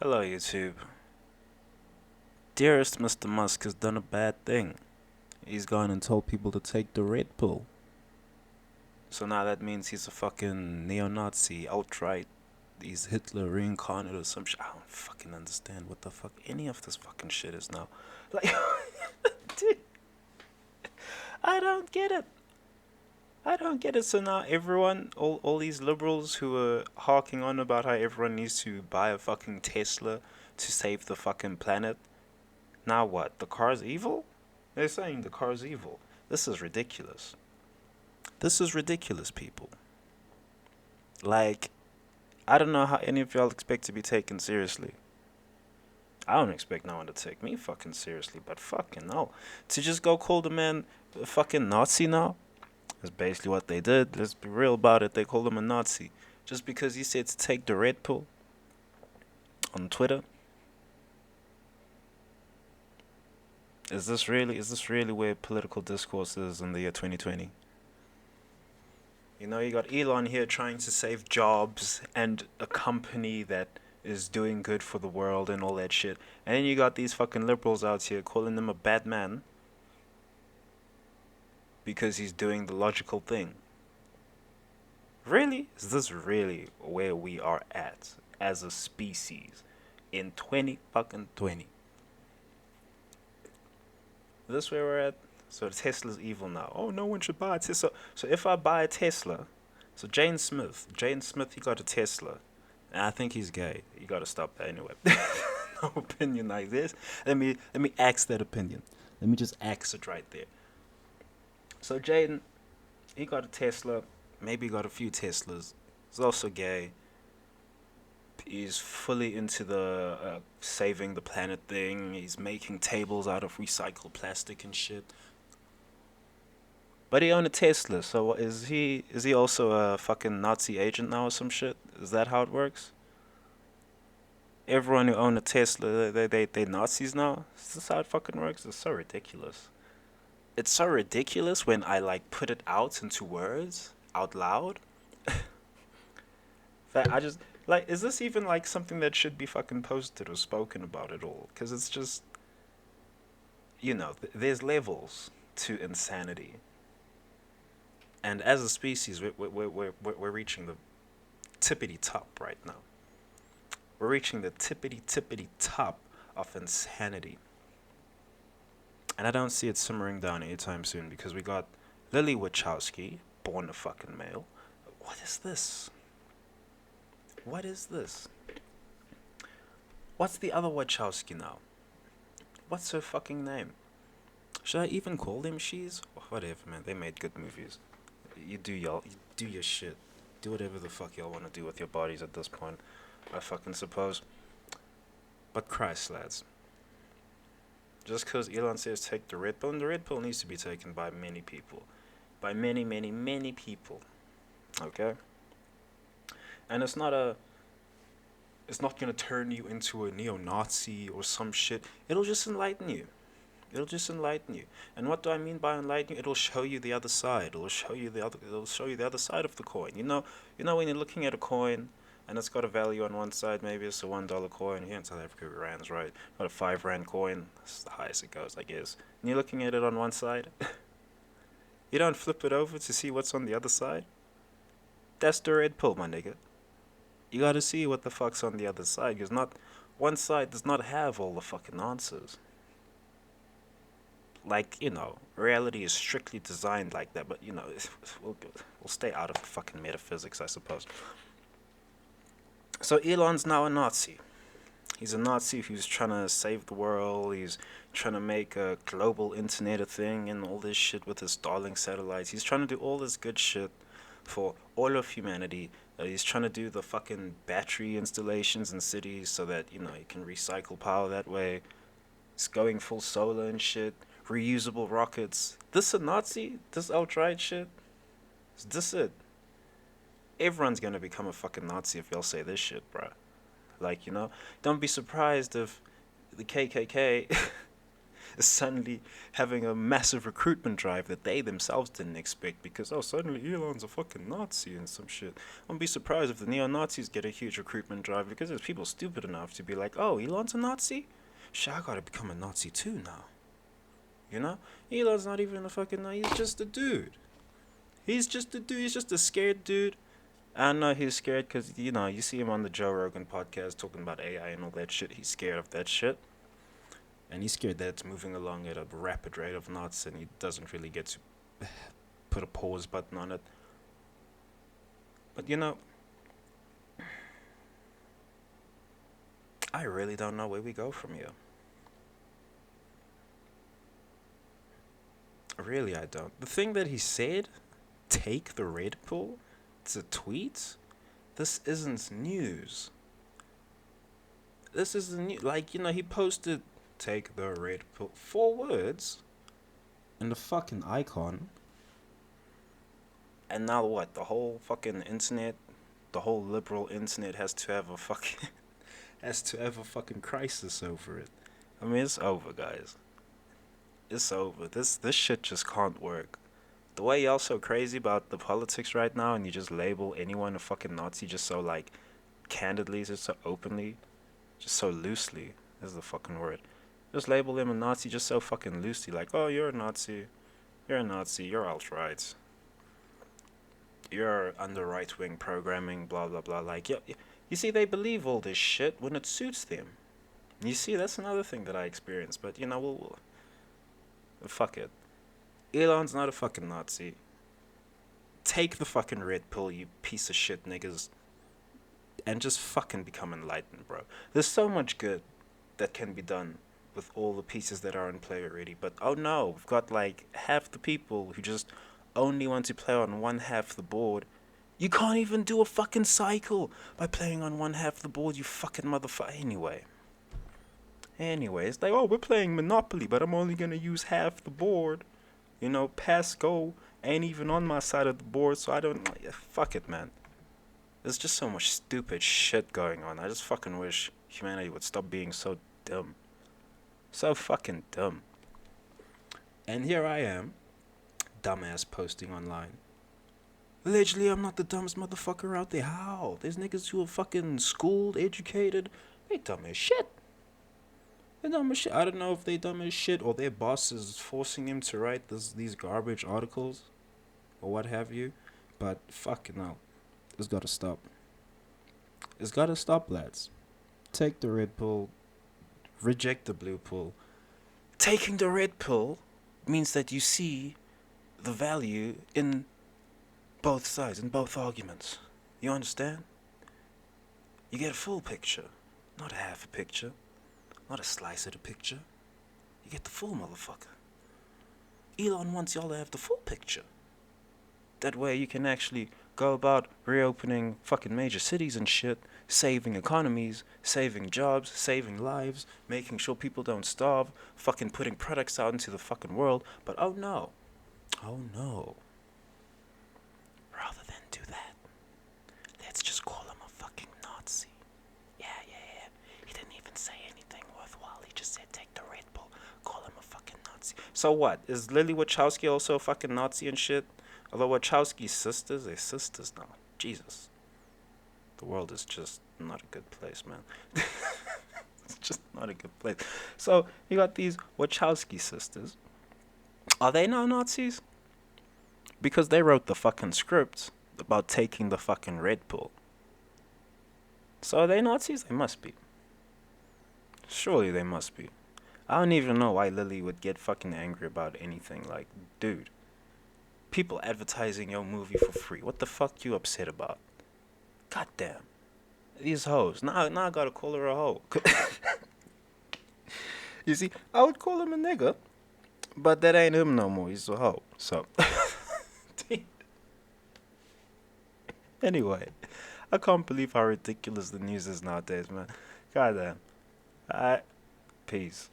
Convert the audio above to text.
Hello, YouTube. Dearest Mr. Musk has done a bad thing. He's gone and told people to take the red pill. So now that means he's a fucking neo-Nazi, alt-right. He's Hitler reincarnated or some shit. I don't fucking understand what the fuck any of this fucking shit is now. Like, dude, I don't get it. I don't get it. So now everyone, all these liberals who are harking on about how everyone needs to buy a fucking Tesla to save the fucking planet. Now what? The car's evil? They're saying the car's evil. This is ridiculous. This is ridiculous, people. Like, I don't know how any of y'all expect to be taken seriously. I don't expect no one to take me fucking seriously, but fucking no. To just go call the man a fucking Nazi now? That's basically what they did. Let's be real about it. They called him a Nazi. Just because he said to take the red pill on Twitter. Is this really where political discourse is in the year 2020? You know, you got Elon here trying to save jobs and a company that is doing good for the world and all that shit. And then you got these fucking liberals out here calling him a bad man because he's doing the logical thing. Really? Is this really where we are at as a species in 20 fucking 20? Is this where we're at? So Tesla's evil now. Oh, no one should buy a Tesla. So if I buy a Tesla, so Jane Smith, he got a Tesla, and I think he's gay. You gotta stop that anyway. No opinion like this. Let me axe that opinion. Let me just axe it right there. So Jaden, he got a Tesla. Maybe he got a few Teslas. He's also gay. He's fully into the saving the planet thing. He's making tables out of recycled plastic and shit. But he owned a Tesla, so is he also a fucking Nazi agent now or some shit? Is that how it works? Everyone who owned a Tesla, they Nazis now? Is this how it fucking works? It's so ridiculous. It's so ridiculous when I like put it out into words out loud. That I just like, is this even like something that should be fucking posted or spoken about at all? Because it's just, there's levels to insanity. And as a species, we're reaching the tippity top right now. We're reaching the tippity top of insanity. And I don't see it simmering down anytime soon because we got Lily Wachowski, born a fucking male. What is this? What is this? What's the other Wachowski now? What's her fucking name? Should I even call them she's? Whatever, man. They made good movies. You do your shit. Do whatever the fuck y'all want to do with your bodies at this point. I fucking suppose. But Christ, lads. Just because Elon says take the red pill, and the red pill needs to be taken by many people. By many, many, many people. Okay? And it's not gonna turn you into a neo-Nazi or some shit. It'll just enlighten you. It'll just enlighten you. And what do I mean by enlighten you? It'll show you the other side. It'll show you the other side of the coin. You know when you're looking at a coin and it's got a value on one side, maybe it's a $1 coin. Here in South Africa, rands, right? Got a 5 rand coin. That's the highest it goes, I guess. And you're looking at it on one side. You don't flip it over to see what's on the other side. That's the red pill, my nigga. You gotta see what the fuck's on the other side, because not one side does not have all the fucking answers. Like, reality is strictly designed like that, but we'll stay out of the fucking metaphysics, I suppose. So Elon's now a Nazi. He's a Nazi who's trying to save the world. He's trying to make a global internet a thing and all this shit with his Starlink satellites. He's trying to do all this good shit for all of humanity. He's trying to do the fucking battery installations in cities so that, he can recycle power that way. He's going full solar and shit. Reusable rockets. This a Nazi? This outright shit? Is this it? Everyone's gonna become a fucking Nazi if y'all say this shit, bruh. Like, don't be surprised if the KKK is suddenly having a massive recruitment drive that they themselves didn't expect because, oh, suddenly Elon's a fucking Nazi and some shit. I wouldn't be surprised if the neo-Nazis get a huge recruitment drive because there's people stupid enough to be like, oh, Elon's a Nazi? Shit, I gotta become a Nazi too now. You know? Elon's not even a fucking Nazi, he's just a dude. He's just a dude, he's just a scared dude. I know he's scared because, you see him on the Joe Rogan podcast talking about AI and all that shit. He's scared of that shit. And he's scared that it's moving along at a rapid rate of knots and he doesn't really get to put a pause button on it. But I really don't know where we go from here. Really, I don't. The thing that he said, take the red pill, it's a tweet. This isn't news. This isn't new. Like, he posted, take the red pill, 4 words, and the fucking icon. And now what? The whole fucking internet, the whole liberal internet has to have a fucking, has to have a fucking crisis over it. I mean, it's over, guys. It's over. This shit just can't work. The way y'all so crazy about the politics right now and you just label anyone a fucking Nazi just so, like, candidly, just so openly, just so loosely, is the fucking word. Just label him a Nazi just so fucking loosely, like, oh, you're a Nazi, you're alt-right, you're under right-wing programming, blah, blah, blah. Like, yeah, you see, they believe all this shit when it suits them. You see, that's another thing that I experienced, but, fuck it. Elon's not a fucking Nazi. Take the fucking red pill, you piece of shit niggas, and just fucking become enlightened, bro. There's so much good that can be done with all the pieces that are in play already, but oh no, we've got like half the people who just only want to play on one half the board. You can't even do a fucking cycle by playing on one half the board, you fucking motherfucker. Anyway, it's like, oh, we're playing Monopoly, but I'm only gonna use half the board. Pass go ain't even on my side of the board, so I don't. Fuck it, man. There's just so much stupid shit going on. I just fucking wish humanity would stop being so dumb. So fucking dumb. And here I am, dumbass posting online. Allegedly, I'm not the dumbest motherfucker out there. How? There's niggas who are fucking schooled, educated. They dumb as shit. They're dumb as shit. I don't know if they dumb as shit or their boss is forcing him to write these garbage articles or what have you. But fucking hell. It's gotta stop. It's gotta stop, lads. Take the red pill. Reject the blue pill. Taking the red pill means that you see the value in both sides, in both arguments. You understand? You get a full picture, not a half a picture, not a slice of the picture. You get the full motherfucker. Elon wants y'all to have the full picture. That way you can actually go about reopening fucking major cities and shit, saving economies, saving jobs, saving lives, making sure people don't starve, fucking putting products out into the fucking world. But oh no. Rather than do that, let's just call him a fucking Nazi. Yeah. He didn't even say anything worthwhile. He just said take the red pill. Call him a fucking Nazi. So what? Is Lily Wachowski also a fucking Nazi and shit? Although Wachowski's sisters, they're sisters now. Jesus. The world is just not a good place, man. It's just not a good place. So, you got these Wachowski sisters. Are they now Nazis? Because they wrote the fucking script about taking the fucking red pill. So are they Nazis? They must be. Surely they must be. I don't even know why Lily would get fucking angry about anything. Like, dude. People advertising your movie for free. What the fuck you upset about? Goddamn. These hoes. Now I gotta call her a hoe. You see, I would call him a nigga, but that ain't him no more. He's a hoe. So. Anyway, I can't believe how ridiculous the news is nowadays, man. Goddamn. Alright. Peace.